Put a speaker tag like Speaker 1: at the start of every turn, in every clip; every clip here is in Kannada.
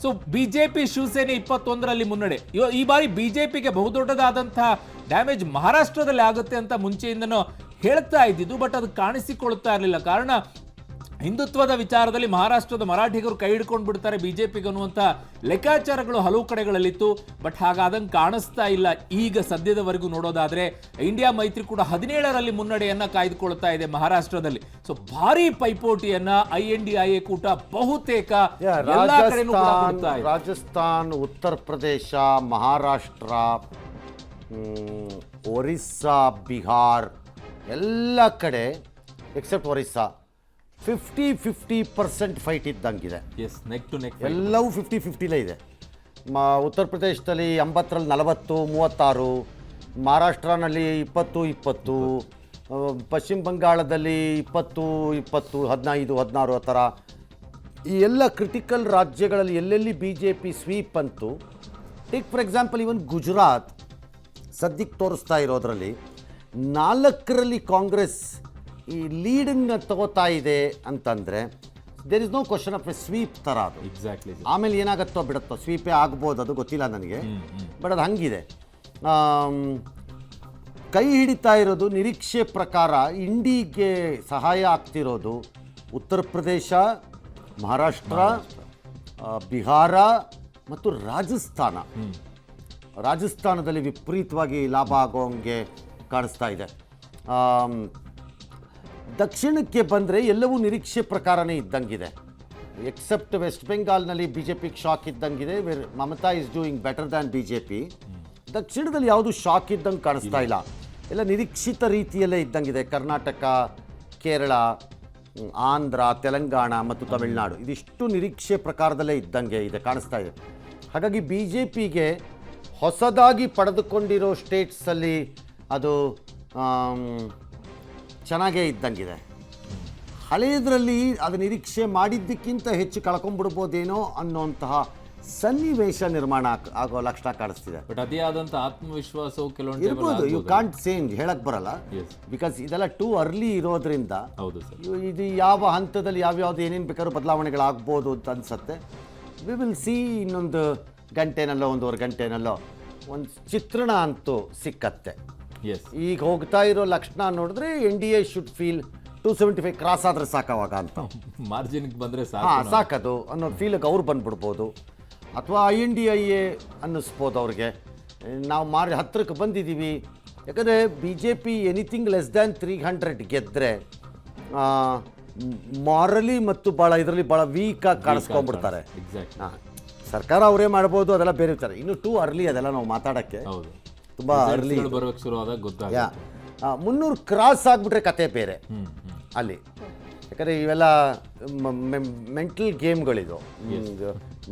Speaker 1: ಸೊ ಬಿಜೆಪಿ ಶಿವಸೇನೆ 21ರಲ್ಲಿ ಮುನ್ನಡೆ. ಈ ಬಾರಿ ಬಿಜೆಪಿಗೆ ಬಹುದೊಡ್ಡದಾದಂತಹ ಡ್ಯಾಮೇಜ್ ಮಹಾರಾಷ್ಟ್ರದಲ್ಲಿ ಆಗುತ್ತೆ ಅಂತ ಮುಂಚೆಯಿಂದನೂ ಹೇಳ್ತಾ ಇದ್ದಿದ್ದು, ಬಟ್ ಅದು ಕಾಣಿಸಿಕೊಳ್ತಾ ಇರಲಿಲ್ಲ. ಕಾರಣ ಹಿಂದುತ್ವದ ವಿಚಾರದಲ್ಲಿ ಮಹಾರಾಷ್ಟ್ರದ ಮರಾಠಿಗರು ಕೈ ಹಿಡ್ಕೊಂಡು ಬಿಡ್ತಾರೆ ಬಿಜೆಪಿಗೆ ಅನ್ನುವಂಥ ಲೆಕ್ಕಾಚಾರಗಳು ಹಲವು ಕಡೆಗಳಲ್ಲಿತ್ತು. ಬಟ್ ಹಾಗಾದಂಗೆ ಕಾಣಿಸ್ತಾ ಇಲ್ಲ. ಈಗ ಸದ್ಯದವರೆಗೂ ನೋಡೋದಾದ್ರೆ ಇಂಡಿಯಾ ಮೈತ್ರಿಕೂಟ 17ರಲ್ಲಿ ಮುನ್ನಡೆಯನ್ನ ಕಾಯ್ದುಕೊಳ್ತಾ ಇದೆ ಮಹಾರಾಷ್ಟ್ರದಲ್ಲಿ. ಸೊ ಭಾರಿ ಪೈಪೋಟಿಯನ್ನ INDIA ಕೂಟ ಬಹುತೇಕ ಎಲ್ಲಾ ಕಡೆನೂ ಕೂಡ ಕೊಡ್ತಾ ಇದೆ.
Speaker 2: ರಾಜಸ್ಥಾನ್, ಉತ್ತರ ಪ್ರದೇಶ, ಮಹಾರಾಷ್ಟ್ರ, ಒರಿಸ್ಸಾ, ಬಿಹಾರ್ ಎಲ್ಲ ಕಡೆ ಎಕ್ಸೆಪ್ಟ್ ಒರಿಸ್ಸಾ 50-50% ಫೈಟ್ ಇದ್ದಂಗಿದೆ.
Speaker 1: ನೆಕ್ ಟು ನೆಕ್
Speaker 2: ಎಲ್ಲವೂ 50-50ಲೇ ಇದೆ. ಉತ್ತರ ಪ್ರದೇಶದಲ್ಲಿ 80ರಲ್ಲಿ 40, 36, ಮಹಾರಾಷ್ಟ್ರನಲ್ಲಿ 20-20, ಪಶ್ಚಿಮ ಬಂಗಾಳದಲ್ಲಿ 20-20, 15, 16 ಆ ಥರ. ಈ ಎಲ್ಲ ಕ್ರಿಟಿಕಲ್ ರಾಜ್ಯಗಳಲ್ಲಿ ಎಲ್ಲೆಲ್ಲಿ BJP ಸ್ವೀಪ್ ಅಂತು. ಟೇಕ್ ಫಾರ್ ಎಕ್ಸಾಂಪಲ್ ಇವನ್ ಗುಜರಾತ್ ಸದ್ಯಕ್ಕೆ ತೋರಿಸ್ತಾ ಇರೋದ್ರಲ್ಲಿ 4ರಲ್ಲಿ ಕಾಂಗ್ರೆಸ್ ಈ ಲೀಡನ್ನು ತಗೋತಾ ಇದೆ ಅಂತಂದರೆ there is no question of a sweep ಥರ ಅದು.
Speaker 1: ಎಕ್ಸಾಕ್ಟ್ಲಿ.
Speaker 2: ಆಮೇಲೆ ಏನಾಗುತ್ತೋ ಬಿಡುತ್ತೋ, ಸ್ವೀಪೇ ಆಗ್ಬೋದು, ಅದು ಗೊತ್ತಿಲ್ಲ ನನಗೆ. ಬಟ್ ಅದು ಹಂಗಿದೆ. ಕೈ ಹಿಡಿತಾ ಇರೋದು ನಿರೀಕ್ಷೆ ಪ್ರಕಾರ ಇಂಡಿಗೆ ಸಹಾಯ ಆಗ್ತಿರೋದು ಉತ್ತರ ಪ್ರದೇಶ, ಮಹಾರಾಷ್ಟ್ರ, ಬಿಹಾರ ಮತ್ತು ರಾಜಸ್ಥಾನ. ರಾಜಸ್ಥಾನದಲ್ಲಿ ವಿಪರೀತವಾಗಿ ಲಾಭ ಆಗೋಂಗೆ ಕಾಣಿಸ್ತಾ ಇದೆ. ದಕ್ಷಿಣಕ್ಕೆ ಬಂದರೆ ಎಲ್ಲವೂ ನಿರೀಕ್ಷೆ ಪ್ರಕಾರನೇ ಇದ್ದಂಗಿದೆ, ಎಕ್ಸೆಪ್ಟ್ ವೆಸ್ಟ್ ಬೆಂಗಾಲ್ನಲ್ಲಿ BJPಗೆ ಶಾಕ್ ಇದ್ದಂಗಿದೆ. Mamata is doing better than BJP. ದಕ್ಷಿಣದಲ್ಲಿ ಯಾವುದು ಶಾಕ್ ಇದ್ದಂಗೆ ಕಾಣಿಸ್ತಾ ಇಲ್ಲ, ಎಲ್ಲ ನಿರೀಕ್ಷಿತ ರೀತಿಯಲ್ಲೇ ಇದ್ದಂಗಿದೆ. ಕರ್ನಾಟಕ, ಕೇರಳ, ಆಂಧ್ರ, ತೆಲಂಗಾಣ ಮತ್ತು ತಮಿಳುನಾಡು ಇದಿಷ್ಟು ನಿರೀಕ್ಷೆ ಪ್ರಕಾರದಲ್ಲೇ ಇದ್ದಂಗೆ ಇದೆ, ಕಾಣಿಸ್ತಾ ಇದೆ. ಹಾಗಾಗಿ BJPಗೆ ಹೊಸದಾಗಿ ಪಡೆದುಕೊಂಡಿರೋ ಸ್ಟೇಟ್ಸಲ್ಲಿ ಅದು ಚೆನ್ನಾಗೇ ಇದ್ದಂಗಿದೆ. ಹಳೆಯದರಲ್ಲಿ ಅದು ನಿರೀಕ್ಷೆ ಮಾಡಿದ್ದಕ್ಕಿಂತ ಹೆಚ್ಚು ಕಳ್ಕೊಂಡ್ಬಿಡ್ಬೋದೇನೋ ಅನ್ನೋಂತಹ ಸನ್ನಿವೇಶ ನಿರ್ಮಾಣ ಆಗೋ ಲಕ್ಷಣ ಕಾಣಿಸ್ತಿದೆ.
Speaker 1: ಬಟ್ ಅದೇ ಆದಂಥ ಆತ್ಮವಿಶ್ವಾಸವು ಕೆಲವೊಂದು
Speaker 2: ಇರ್ಬೋದು. ಯು ಕಾಂಟ್ ಚೇಂಜ್, ಹೇಳಕ್ ಬರಲ್ಲ. ಬಿಕಾಸ್ ಇದೆಲ್ಲ ಟೂ ಅರ್ಲಿ ಇರೋದ್ರಿಂದ ಇದು ಯಾವ ಹಂತದಲ್ಲಿ ಯಾವ್ಯಾವ್ದು ಏನೇನು ಬೇಕಾದ್ರೂ ಬದಲಾವಣೆಗಳಾಗ್ಬೋದು ಅಂತ ಅನ್ಸುತ್ತೆ. We will see. ಇನ್ನೊಂದು ಗಂಟೆನಲ್ಲೋ 1.5 ಗಂಟೆನಲ್ಲೋ ಒಂದು ಚಿತ್ರಣ ಅಂತೂ ಸಿಕ್ಕತ್ತೆ. ಈಗ ಹೋಗ್ತಾ ಇರೋ ಲಕ್ಷಣ ನೋಡಿದ್ರೆ NDA ಶುಡ್ ಫೀಲ್ 275 ಕ್ರಾಸ್ ಆದ್ರೆ ಸಾಕವಾಗ ಅಂತ,
Speaker 1: ಮಾರ್ಜಿನ್ಗೆ ಬಂದರೆ
Speaker 2: ಸಾಕದು ಅನ್ನೋ ಫೀಲಿಗೆ ಅವ್ರು ಬಂದ್ಬಿಡ್ಬೋದು. ಅಥವಾ INDIA ಅನ್ನಿಸ್ಬೋದು ಅವ್ರಿಗೆ, ನಾವು 10ಕ್ಕೆ ಬಂದಿದ್ದೀವಿ. ಯಾಕಂದರೆ BJP ಎನಿಥಿಂಗ್ ಲೆಸ್ ದ್ಯಾನ್ 300 ಗೆದ್ದರೆ ಮಾರಲಿ ಮತ್ತು ಭಾಳ ಇದರಲ್ಲಿ ಭಾಳ ವೀಕಾಗಿ ಕಾಣಿಸ್ಕೊಂಡ್ಬಿಡ್ತಾರೆ. ಸರ್ಕಾರ ಅವರೇ ಮಾಡ್ಬೋದು, ಅದೆಲ್ಲ ಬೇರೆ ಇರ್ತಾರೆ. ಇನ್ನು ಟೂ ಅರ್ಲಿ ಅದೆಲ್ಲ ನಾವು ಮಾತಾಡೋಕ್ಕೆ ತುಂಬ ಅರ್ಲಿ. 300 ಕ್ರಾಸ್ ಆಗಿಬಿಟ್ರೆ ಕತೆ ಬೇರೆ ಅಲ್ಲಿ. ಯಾಕಂದರೆ ಇವೆಲ್ಲ ಮೆಂಟಲ್ ಗೇಮ್ಗಳಿದು,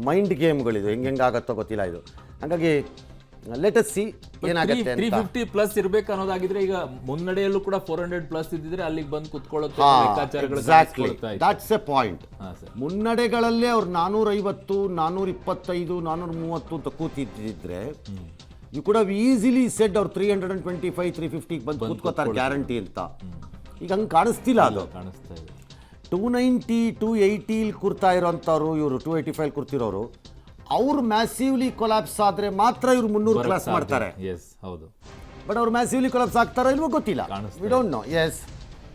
Speaker 2: ಮೈಂಡ್ ಗೇಮ್ಗಳಿದು, ಹೆಂಗಾಗತ್ತೋ ಗೊತ್ತಿಲ್ಲ ಇದು. ಹಾಗಾಗಿ ಲೆಟ್ ಅಸ್ ಸಿ ಏನಾಗುತ್ತೆ.
Speaker 1: 350 ಪ್ಲಸ್ ಇರಬೇಕು ಅನ್ನೋದಾಗಿದ್ರೆ ಈಗ ಮುನ್ನಡೆಯಲ್ಲೂ ಕೂಡ 400 ಪ್ಲಸ್ ಇದ್ದಿದ್ರೆ ಅಲ್ಲಿಗೆ ಬಂದು ಕುತ್ಕೊಳ್ಳೋದು.
Speaker 2: Exactly, that's a point. ಮುನ್ನಡೆಗಳಲ್ಲೇ ಅವ್ರು 450, 425, 430 ಅಂತ ಕೂತಿದ್ದಿದ್ರೆ you could have easily said ಅವ್ರು 325, 350 ಬಂದು ಕೂತ್ಕೋತಾರೆ ಗ್ಯಾರಂಟಿ ಅಂತ. ಈಗ ಹಂಗೆ ಕಾಣಿಸ್ತಿಲ್ಲ. ಅದು 290, 280 ಕೂರ್ತಾ ಇರೋಂಥವ್ರು, ಇವರು 285 ಕೂರ್ತಿರೋರು, ಅವ್ರು ಮ್ಯಾಸಿವ್ಲಿ ಕೊಲಾಪ್ಸ್ ಆದರೆ ಮಾತ್ರ ಇವ್ರು 300 ಕ್ಲಾಸ್ ಮಾಡ್ತಾರೆ. ಬಟ್ ಅವ್ರು ಮ್ಯಾಸಿವ್ಲಿ ಕೊಲಾಪ್ಸ್ ಆಗ್ತಾರೋ ಇಲ್ವೋ ಗೊತ್ತಿಲ್ಲ. We don't know.